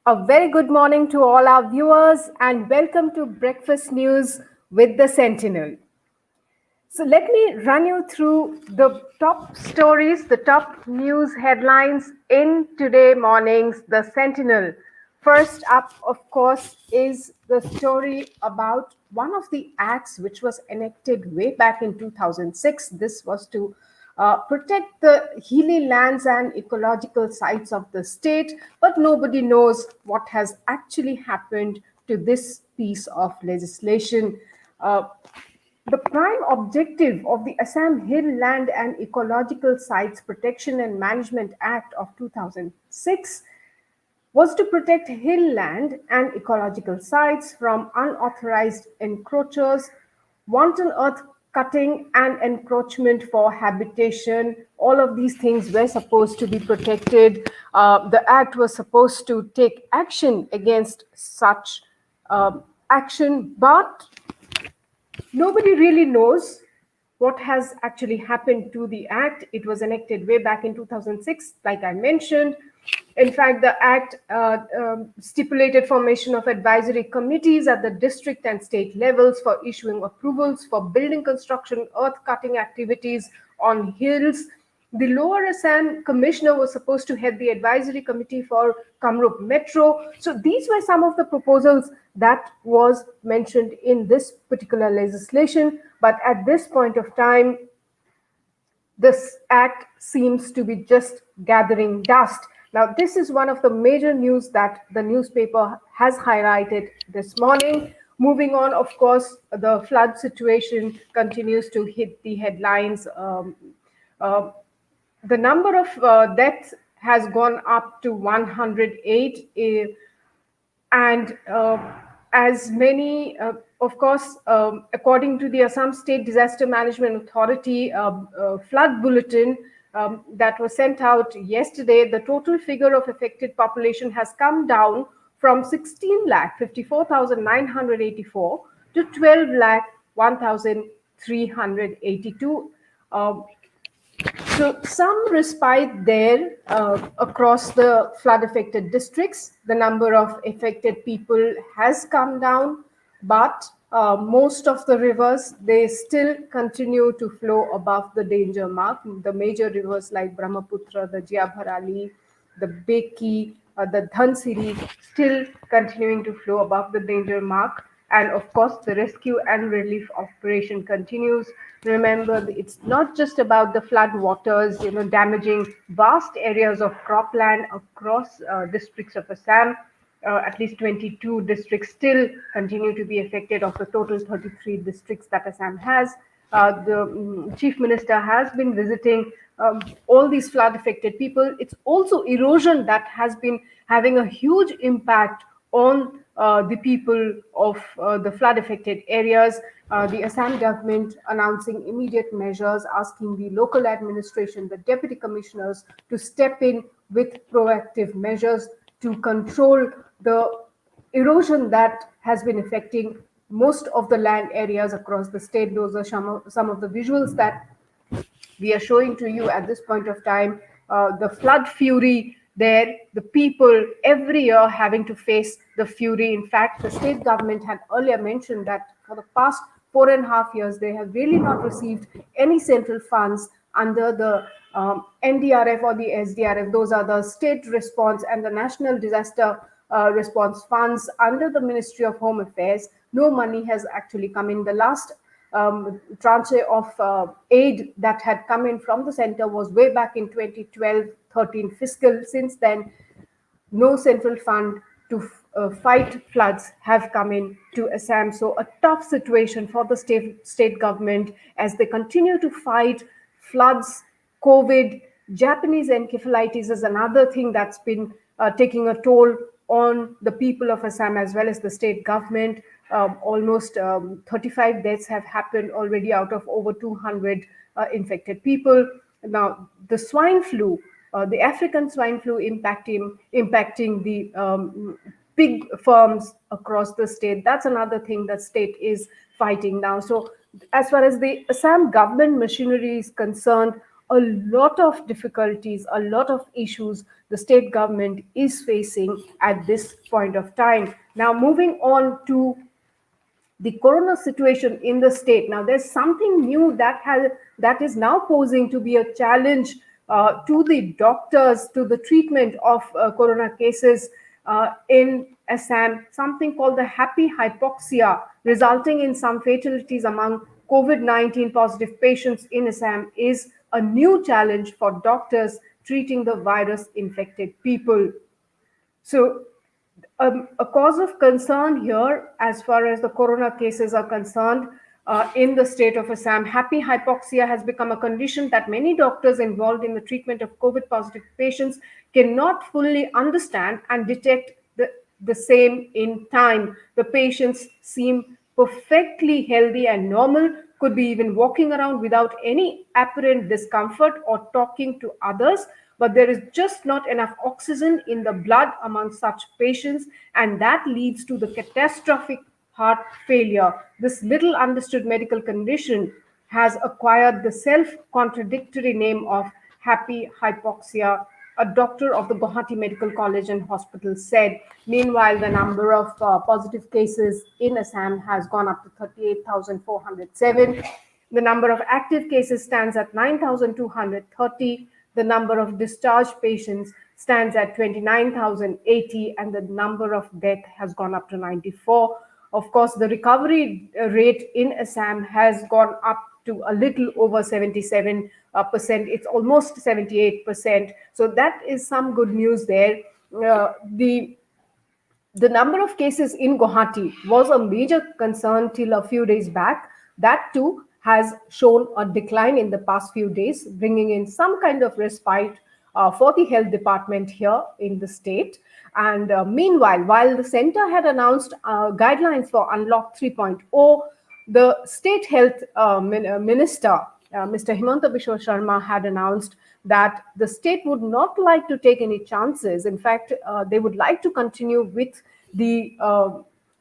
A very good morning to all our viewers and welcome to Breakfast News with the Sentinel. So let me run you through the top stories, the top news headlines in today morning's The Sentinel. First up, of course, is the story about one of the acts which was enacted way back in 2006. This was to protect the hilly lands and ecological sites of the state, but nobody knows what has actually happened to this piece of legislation. Uh, the prime objective of the Assam Hill Land and Ecological Sites Protection and Management Act of 2006 was to protect hill land and ecological sites from unauthorized encroachers, wanton earth cutting, and encroachment for habitation. All of these things were supposed to be protected. The act was supposed to take action against such action, but nobody really knows what has actually happened to the act. It was enacted way back in 2006, like I mentioned. In fact, the act stipulated formation of advisory committees at the district and state levels for issuing approvals for building construction, earth cutting activities on hills. The Lower Assam Commissioner was supposed to head the advisory committee for Kamrup Metro. So these were some of the proposals that was mentioned in this particular legislation. But at this point of time, this act seems to be just gathering dust. Now, this is one of the major news that the newspaper has highlighted this morning. Moving on, of course, the flood situation continues to hit the headlines. Uh, the number of deaths has gone up to 108, and as many, of course, according to the Assam State Disaster Management Authority flood bulletin that was sent out yesterday, the total figure of affected population has come down from 16 lakh 54,984 to 12 lakh 1,382. So some respite there across the flood-affected districts. The number of affected people has come down, but most of the rivers, they still continue to flow above the danger mark. The major rivers like Brahmaputra, the Jiabharali, the Beki, the Dhansiri, still continuing to flow above the danger mark. And of course, the rescue and relief operation continues. Remember, it's not just about the flood waters, damaging vast areas of cropland across districts of Assam. At least 22 districts still continue to be affected of the total 33 districts that Assam has. The chief minister has been visiting all these flood affected people. It's also erosion that has been having a huge impact on the people of the flood affected areas. The Assam government announcing immediate measures, asking the local administration, the deputy commissioners to step in with proactive measures to control the erosion that has been affecting most of the land areas across the state. Those are some of the visuals that we are showing to you at this point of time. The flood fury there, the people every year having to face the fury. In fact, the state government had earlier mentioned that for the past 4.5 years, they have really not received any central funds under the NDRF or the SDRF. Those are the state response and the national disaster response funds under the Ministry of Home Affairs. No money has actually come in. The last tranche of aid that had come in from the center was way back in 2012-13 fiscal. Since then, no central fund to fight floods have come in to Assam. So a tough situation for the state government as they continue to fight floods, COVID. Japanese encephalitis is another thing that's been taking a toll on the people of Assam as well as the state government. Almost 35 deaths have happened already out of over 200 infected people. Now, the swine flu, the African swine flu impacting the pig farms across the state. That's another thing that state is fighting now. So as far as the Assam government machinery is concerned, a lot of difficulties, a lot of issues the state government is facing at this point of time. Now, moving on to the corona situation in the state. Now, there's something new that is now posing to be a challenge to the doctors, to the treatment of corona cases in Assam, something called the happy hypoxia, resulting in some fatalities among COVID-19 positive patients in Assam, is a new challenge for doctors treating the virus infected people. So, a cause of concern here, as far as the corona cases are concerned, in the state of Assam, happy hypoxia has become a condition that many doctors involved in the treatment of COVID positive patients cannot fully understand and detect the same in time. The patients seem perfectly healthy and normal, could be even walking around without any apparent discomfort or talking to others, but there is just not enough oxygen in the blood among such patients, and that leads to the catastrophic heart failure. This little understood medical condition has acquired the self contradictory name of happy hypoxia, a doctor of the Guwahati Medical College and Hospital said. Meanwhile, the number of positive cases in Assam has gone up to 38,407. The number of active cases stands at 9,230. The number of discharged patients stands at 29,080, and the number of death has gone up to 94. Of course, the recovery rate in Assam has gone up to a little over 77%. It's almost 78%. So that is some good news there. The number of cases in Guwahati was a major concern till a few days back. That too has shown a decline in the past few days, bringing in some kind of respite for the health department here in the state. And meanwhile, while the center had announced guidelines for Unlock 3.0, the state health minister, Mr. Himanta Biswa Sharma, had announced that the state would not like to take any chances. In fact, they would like to continue with the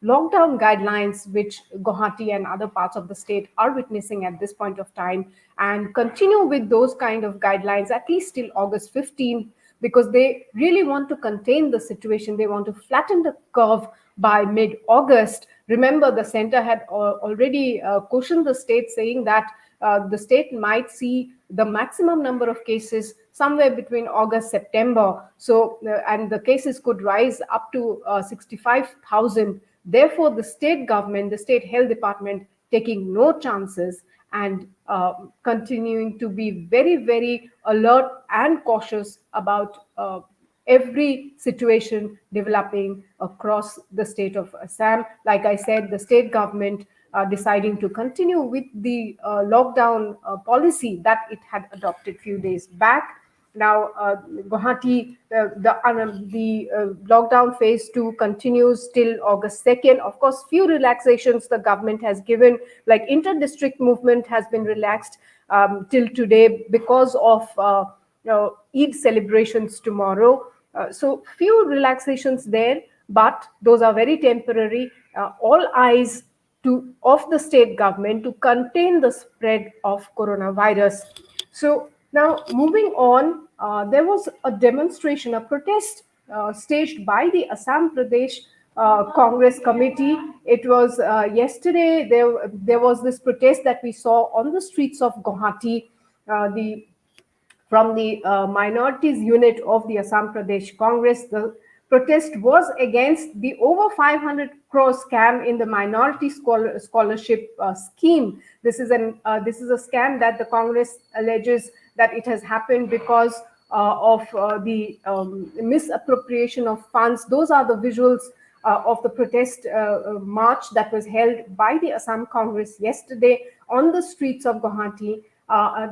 lockdown guidelines which Guwahati and other parts of the state are witnessing at this point of time, and continue with those kind of guidelines at least till August 15th, because they really want to contain the situation. They want to flatten the curve by mid-August. Remember, the center had already cautioned the state, saying that the state might see the maximum number of cases somewhere between August, September. So, and the cases could rise up to 65,000. Therefore, the state government, the state health department, taking no chances and continuing to be very, very alert and cautious about every situation developing across the state of Assam. Like I said, the state government deciding to continue with the lockdown policy that it had adopted few days back. Now, Guwahati, the lockdown phase 2 continues till August 2nd. Of course, few relaxations the government has given, like inter-district movement has been relaxed till today because of Eid celebrations tomorrow. So few relaxations there, but those are very temporary. All eyes of the state government to contain the spread of coronavirus. So now moving on, there was a demonstration, a protest staged by the Assam Pradesh Congress committee. It was yesterday. There was this protest that we saw on the streets of Guwahati. From the minorities unit of the Assam Pradesh Congress. The protest was against the over 500 crore scam in the minority scholarship scheme. This is a scam that the Congress alleges that it has happened because of the misappropriation of funds. Those are the visuals of the protest march that was held by the Assam Congress yesterday on the streets of Guwahati.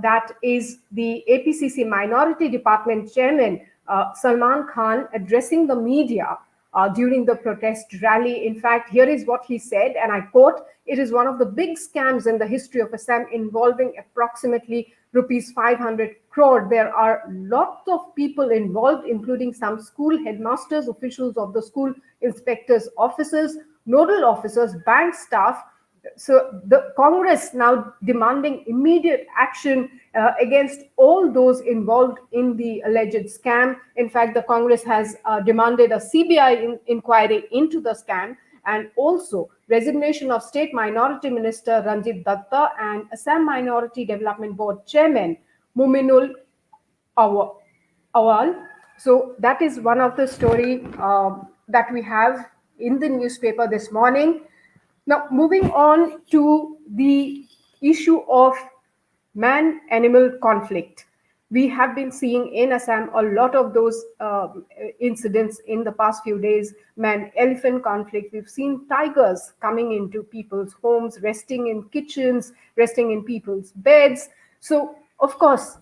That is the APCC Minority Department Chairman Salman Khan addressing the media during the protest rally. In fact, here is what he said, and I quote, "It is one of the big scams in the history of Assam involving approximately rupees 500 crore. There are lots of people involved, including some school headmasters, officials of the school, inspectors, officers, nodal officers, bank staff, So the Congress now demanding immediate action against all those involved in the alleged scam. In fact, the Congress has demanded a CBI inquiry into the scam, and also resignation of State Minority Minister Ranjit Datta and Assam Minority Development Board Chairman Muminul Awal. So that is one of the story that we have in the newspaper this morning. Now, moving on to the issue of man animal conflict. We have been seeing in Assam a lot of those incidents in the past few days. Man elephant conflict. We've seen tigers coming into people's homes, resting in kitchens, resting in people's beds. So, of course,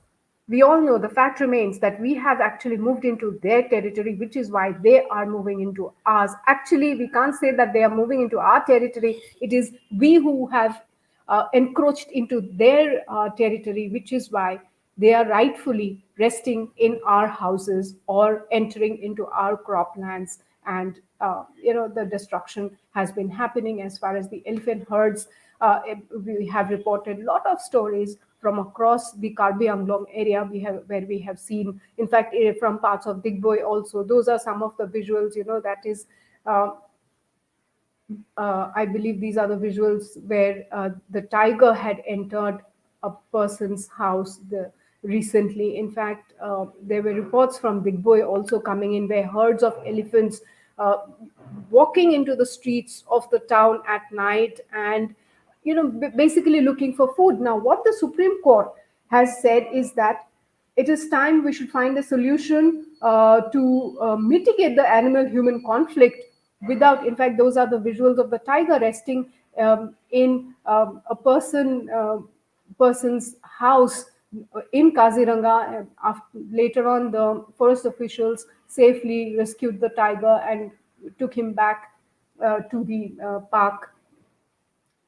we all know the fact remains that we have actually moved into their territory, which is why they are moving into ours. Actually, we can't say that they are moving into our territory. It is we who have encroached into their territory, which is why they are rightfully resting in our houses or entering into our croplands. And the destruction has been happening as far as the elephant herds. We have reported a lot of stories from across the Karbi Anglong area where we have seen, in fact, from parts of Digboi also. Those are some of the visuals, that is uh, I believe these are the visuals where the tiger had entered a person's house recently. In fact, there were reports from Digboi also coming in where herds of elephants uh, walking into the streets of the town at night and basically looking for food. Now, what the Supreme Court has said is that it is time we should find a solution to mitigate the animal human conflict without, in fact, those are the visuals of the tiger resting in person's house in Kaziranga. Later on, the forest officials safely rescued the tiger and took him back to the park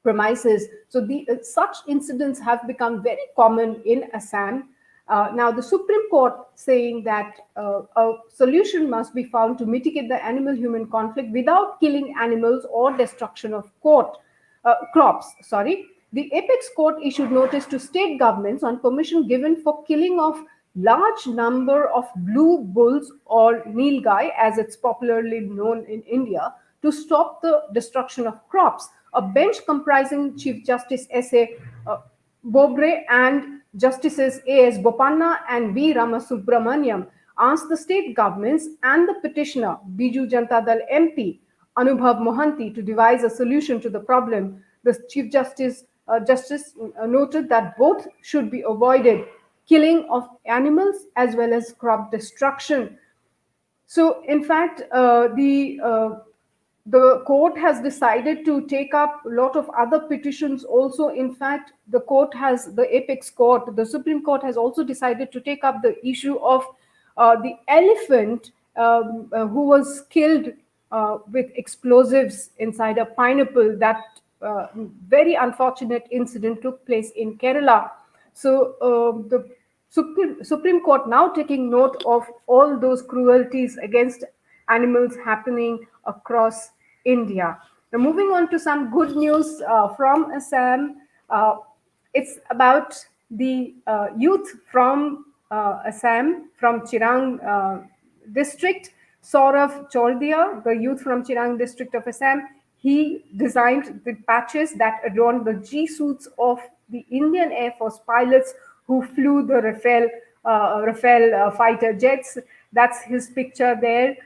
premises. So such incidents have become very common in Assam. Now, the Supreme Court saying that a solution must be found to mitigate the animal-human conflict without killing animals or destruction of crops. Sorry, the apex court issued notice to state governments on permission given for killing of large number of blue bulls or nilgai, as it's popularly known in India, to stop the destruction of crops. A bench comprising Chief Justice S.A. Bobbre and Justices A.S. Bopanna and V. Ramasubramaniam asked the state governments and the petitioner, Biju Janata Dal MP, Anubhav Mohanty, to devise a solution to the problem. The Chief Justice noted that both should be avoided, killing of animals as well as crop destruction. So, in fact, the court has decided to take up a lot of other petitions also. In fact, the apex court, the Supreme Court has also decided to take up the issue of the elephant who was killed with explosives inside a pineapple. That very unfortunate incident took place in Kerala. So the Supreme Court now taking note of all those cruelties against animals happening across India. Now, moving on to some good news from Assam. It's about the youth from Assam, from Chirang district, Saurav Chordia, the youth from Chirang district of Assam. He designed the patches that adorn the G suits of the Indian Air Force pilots who flew the Rafale fighter jets. That's his picture there.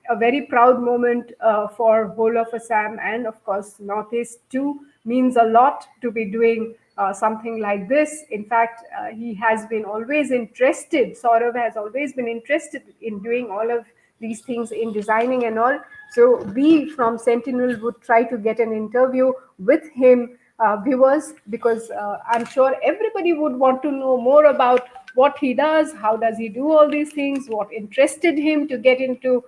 A very proud moment for whole of Assam, and of course Northeast too. Means a lot to be doing something like this. In fact, he has been always interested. Saurav has always been interested in doing all of these things in designing and all. So we from Sentinel would try to get an interview with him, viewers, because I'm sure everybody would want to know more about what he does, how does he do all these things, what interested him to get into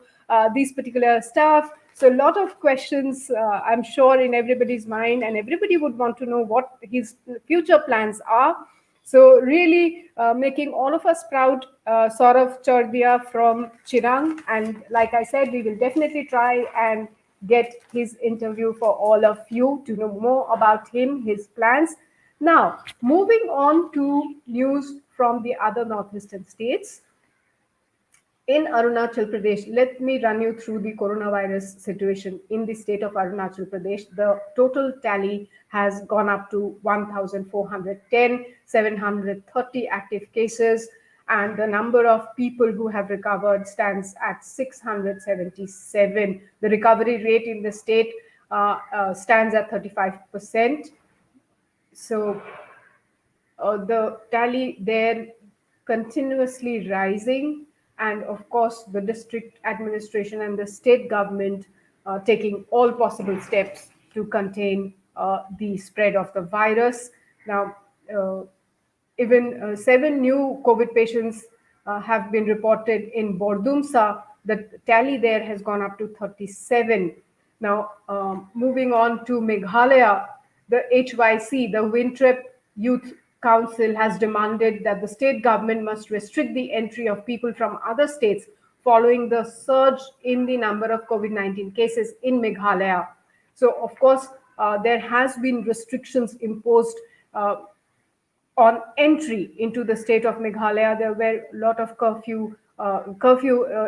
these particular stuff. So a lot of questions, I'm sure, in everybody's mind, and everybody would want to know what his future plans are. So really making all of us proud, Saurav Chordia from Chirang. And like I said, we will definitely try and get his interview for all of you to know more about him, his plans. Now, moving on to news from the other northeastern states. In Arunachal Pradesh, let me run you through the coronavirus situation in the state of Arunachal Pradesh. The total tally has gone up to 1,410, 730 active cases, and the number of people who have recovered stands at 677. The recovery rate in the state stands at 35%. So the tally there continuously rising, and of course the district administration and the state government taking all possible steps to contain the spread of the virus. Now, uh, even 7 new COVID patients have been reported in Bordumsa. The tally there has gone up to 37. Now, moving on to Meghalaya, the HYC, the Wintrip Youth Council, has demanded that the state government must restrict the entry of people from other states following the surge in the number of COVID-19 cases in Meghalaya. So, of course, there has been restrictions imposed on entry into the state of Meghalaya. There were a lot of curfew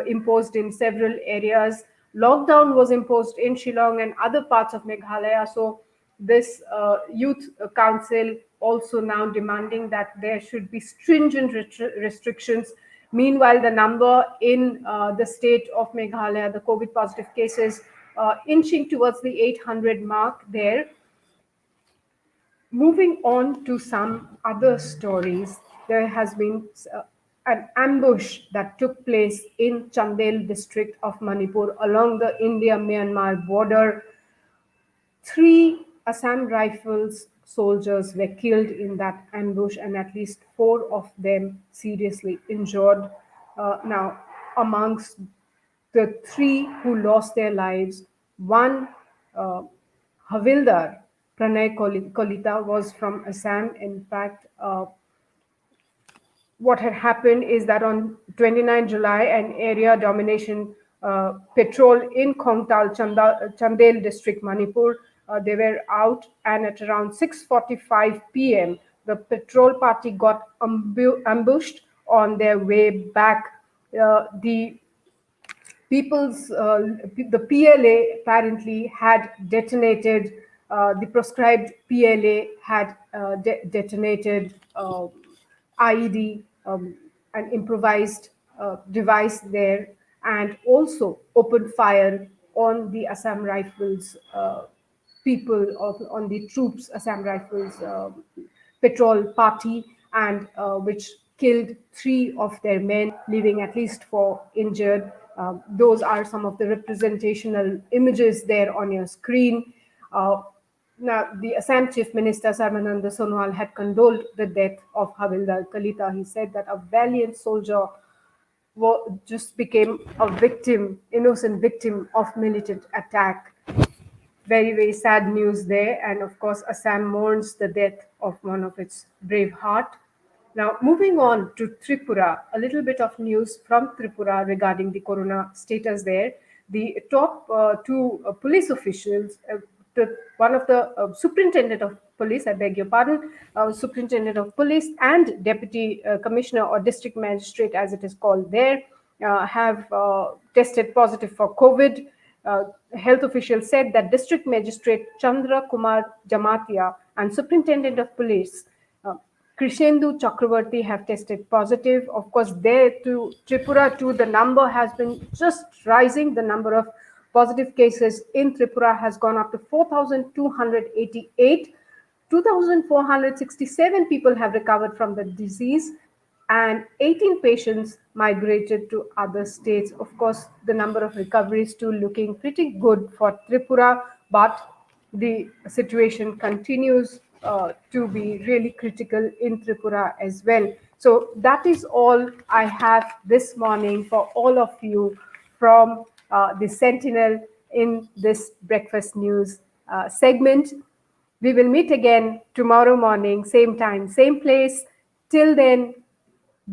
imposed in several areas. Lockdown was imposed in Shillong and other parts of Meghalaya. So this youth council also now demanding that there should be stringent restrictions. Meanwhile, the number in the state of Meghalaya, the COVID positive cases, inching towards the 800 mark there. Moving on to some other stories, there has been an ambush that took place in Chandel district of Manipur along the India-Myanmar border. 3 Assam Rifles soldiers were killed in that ambush, and at least 4 of them seriously injured. Now, amongst the 3 who lost their lives, one uh, Havildar, Pranay Kolita, was from Assam. In fact, what had happened is that on 29 July, an area domination patrol in Khongtal, Chandel district, Manipur, they were out, and at around 6:45 p.m., the patrol party got ambushed on their way back. The the PLA apparently had detonated, the proscribed PLA had detonated IED, an improvised device there, and also opened fire on the Assam Rifles people, on the troops, Assam Rifles patrol party, and which killed 3 of their men, leaving at least 4 injured. Those are some of the representational images there on your screen. Uh, Now, the Assam Chief Minister Sarmananda Sonowal had condoled the death of Havildar Kalita. He said that a valiant soldier just became a victim, innocent victim of militant attack. Very, very sad news there. And of course, Assam mourns the death of one of its brave heart. Now, moving on to Tripura, a little bit of news from Tripura regarding the corona status there. The top 2 police officials, one of the superintendent of police, I beg your pardon, superintendent of police and deputy commissioner or district magistrate, as it is called there, have tested positive for COVID. Health officials said that District Magistrate Chandra Kumar Jamatia and Superintendent of Police Krishendu Chakravarti have tested positive. Of course, there to Tripura too, the number has been just rising. The number of positive cases in Tripura has gone up to 4,288. 2,467 people have recovered from the disease, and 18 patients migrated to other states. Of course, the number of recoveries too looking pretty good for Tripura, but the situation continues to be really critical in Tripura as well. So that is all I have this morning for all of you from the Sentinel in this breakfast news segment. We will meet again tomorrow morning, same time, same place. Till then,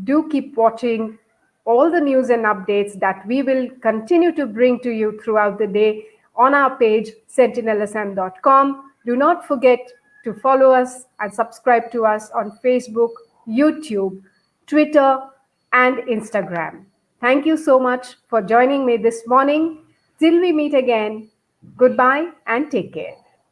do keep watching all the news and updates that we will continue to bring to you throughout the day on our page sentinelasam.com. Do not forget to follow us and subscribe to us on Facebook, YouTube, Twitter, and Instagram. Thank you so much for joining me this morning. Till we meet again, goodbye and take care.